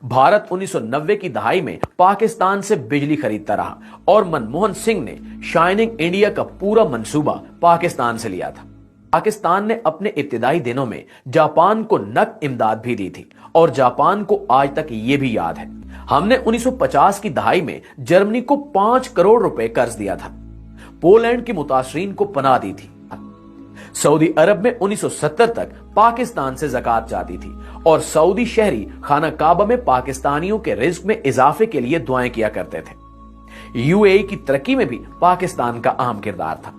भारत 1990 की दहाई में पाकिस्तान से बिजली खरीदता रहा और मनमोहन सिंह ने शाइनिंग इंडिया का पूरा मंसूबा पाकिस्तान से लिया था। पाकिस्तान ने अपने इब्तिदाई दिनों में जापान को नकद इमदाद भी दी थी और जापान को आज तक ये भी याद है। हमने 1950 की दहाई में जर्मनी को 5 करोड़ रुपए कर्ज दिया था। पोलैंड के मुतासरीन को पनाह दी थी। सऊदी अरब में 1970 तक पाकिस्तान से ज़कात जाती थी और सऊदी शहरी खाना काबा में पाकिस्तानियों के रिज्क में इजाफे के लिए दुआएं किया करते थे। यूएई की तरक्की में भी पाकिस्तान का अहम किरदार था।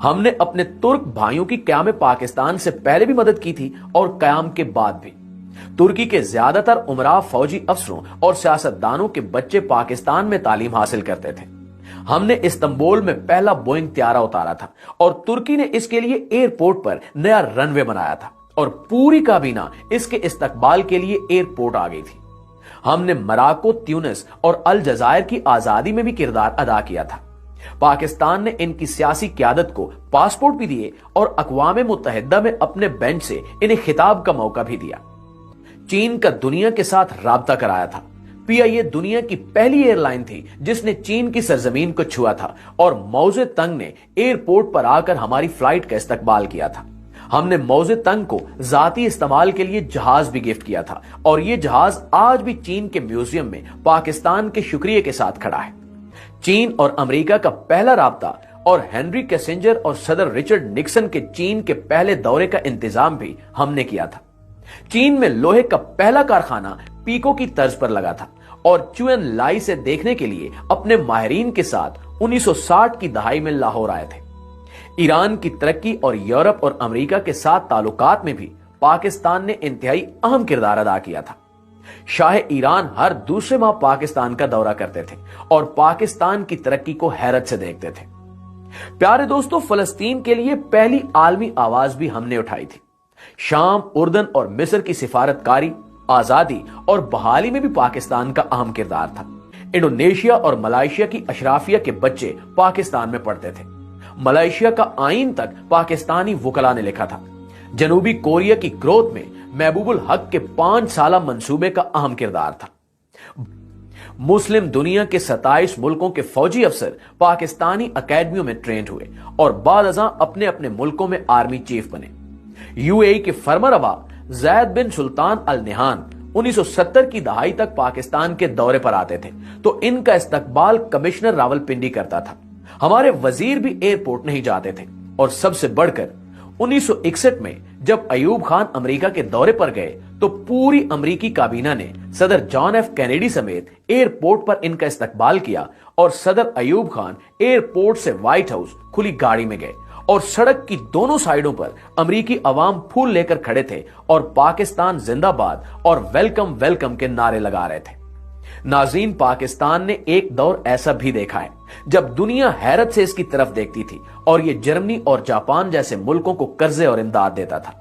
हमने अपने तुर्क भाइयों की क़याम पाकिस्तान से पहले भी मदद की थी और क़याम के बाद भी। तुर्की के ज्यादातर उमरा फौजी अफसरों और सियासतदानों के बच्चे पाकिस्तान में तालीम हासिल करते थे। हमने इस्तांबुल में पहला बोइंग त्यारा उतारा था और तुर्की ने इसके लिए एयरपोर्ट पर नया रनवे बनाया था और पूरी काबीना इसके इस्तकबाल के लिए एयरपोर्ट आ गई थी। हमने मोरक्को, ट्यूनिस और अल जज़ायर की आजादी में भी किरदार अदा किया था। पाकिस्तान ने इनकी सियासी क़यादत को पासपोर्ट भी दिए और अक़वाम मुत्तहिदा में अपने बेंच से इन्हें खिताब का मौका भी दिया। चीन का दुनिया के साथ राब्ता कराया था। पीआईए दुनिया की पहली एयरलाइन थी जिसने चीन की सरजमीन को छुआ था और मौजे तंग ने एयरपोर्ट पर आकर हमारी फ्लाइट का इस्तकबाल किया था। हमने मौजे तंग को जाती इस्तेमाल के लिए जहाज भी गिफ्ट किया था और ये जहाज आज भी चीन के म्यूजियम में पाकिस्तान के शुक्रिया के साथ खड़ा है। चीन और अमेरिका का पहला राब्ता और हेनरी किसिंजर और सदर रिचर्ड निक्सन के चीन के पहले दौरे का इंतजाम भी हमने किया था। चीन में लोहे का पहला कारखाना पीको की तर्ज पर लगा था और चुएन लाई से देखने के लिए अपने माहिरीन के साथ 1960 की दहाई में लाहौर आए थे। ईरान की तरक्की और यूरोप और अमेरिका के साथ ताल्लुकात में भी पाकिस्तान ने इंतहाई अहम किरदार अदा किया था। शाह ईरान हर दूसरे माह पाकिस्तान का दौरा करते थे और पाकिस्तान की तरक्की को हैरत से देखते थे। प्यारे दोस्तों, फलस्तीन के लिए पहली आलमी आवाज भी हमने उठाई थी। शाम, उर्दन और मिस्र की सिफारतकारी, आजादी और बहाली में भी पाकिस्तान का अहम किरदार था। इंडोनेशिया और मलेशिया की अशराफिया के बच्चे पाकिस्तान में पढ़ते थे। मलेशिया का आईन तक पाकिस्तानी वकला ने लिखा था। जनूबी कोरिया की ग्रोथ में महबूबुल हक के 5 साला मंसूबे का अहम किरदार था। मुस्लिम दुनिया के 27 मुल्कों के फौजी अफसर पाकिस्तानी अकेडमियों में ट्रेंड हुए और बाद अज़ां अपने अपने मुल्कों में आर्मी चीफ बने। यूएई के फरमारवा ज़ैद बिन सुल्तान अल नहान 1970 की दहाई तक पाकिस्तान के दौरे पर आते थे तो इनका इस्तकबाल कमिश्नर रावलपिंडी करता था। हमारे वजीर भी एयरपोर्ट नहीं जाते थे और सबसे बढ़कर 1961 में जब अयूब खान अमेरिका के दौरे पर गए तो पूरी अमेरिकी काबीना ने सदर जॉन एफ कैनेडी समेत एयरपोर्ट पर इनका इस्तकबाल किया और सदर अयूब खान एयरपोर्ट से व्हाइट हाउस खुली गाड़ी में गए और सड़क की दोनों साइडों पर अमेरिकी अवाम फूल लेकर खड़े थे और पाकिस्तान जिंदाबाद और वेलकम वेलकम के नारे लगा रहे थे। नाज़रीन, पाकिस्तान ने एक दौर ऐसा भी देखा है जब दुनिया हैरत से इसकी तरफ देखती थी और ये जर्मनी और जापान जैसे मुल्कों को कर्जे और इमदाद देता था।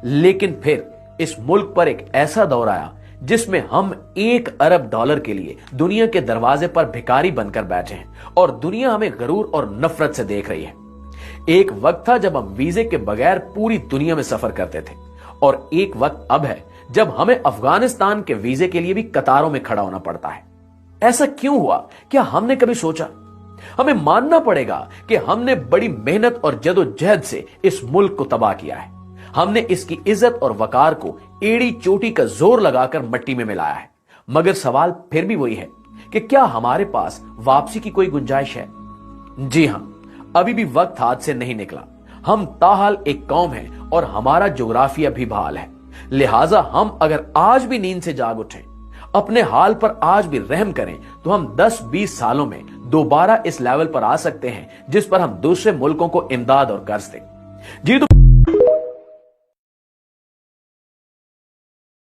लेकिन फिर इस मुल्क पर एक ऐसा दौर आया जिसमें हम $1 अरब के लिए दुनिया के दरवाजे पर भिखारी बनकर बैठे हैं और दुनिया हमें गरूर और नफरत से देख रही है। एक वक्त था जब हम वीजे के बगैर पूरी दुनिया में सफर करते थे और एक वक्त अब है जब हमें अफगानिस्तान के वीजे के लिए भी कतारों में खड़ा होना पड़ता है। ऐसा क्यों हुआ? क्या हमने कभी सोचा? हमें मानना पड़ेगा कि हमने बड़ी मेहनत और जदोजहद से इस मुल्क को तबाह किया है। हमने इसकी इज्जत और वकार को एड़ी चोटी का जोर लगाकर मट्टी में मिलाया है। मगर सवाल फिर भी वही है कि क्या हमारे पास वापसी की कोई गुंजाइश है? जी हां, अभी भी वक्त हाथ से नहीं निकला। हम ताहाल एक कौम है और हमारा जोग्राफिया भी बहाल है। लिहाजा हम अगर आज भी नींद से जाग उठें, अपने हाल पर आज भी रहम करें तो हम 10-20 सालों में दोबारा इस लेवल पर आ सकते हैं जिस पर हम दूसरे मुल्कों को इमदाद और कर्ज दें। जी तो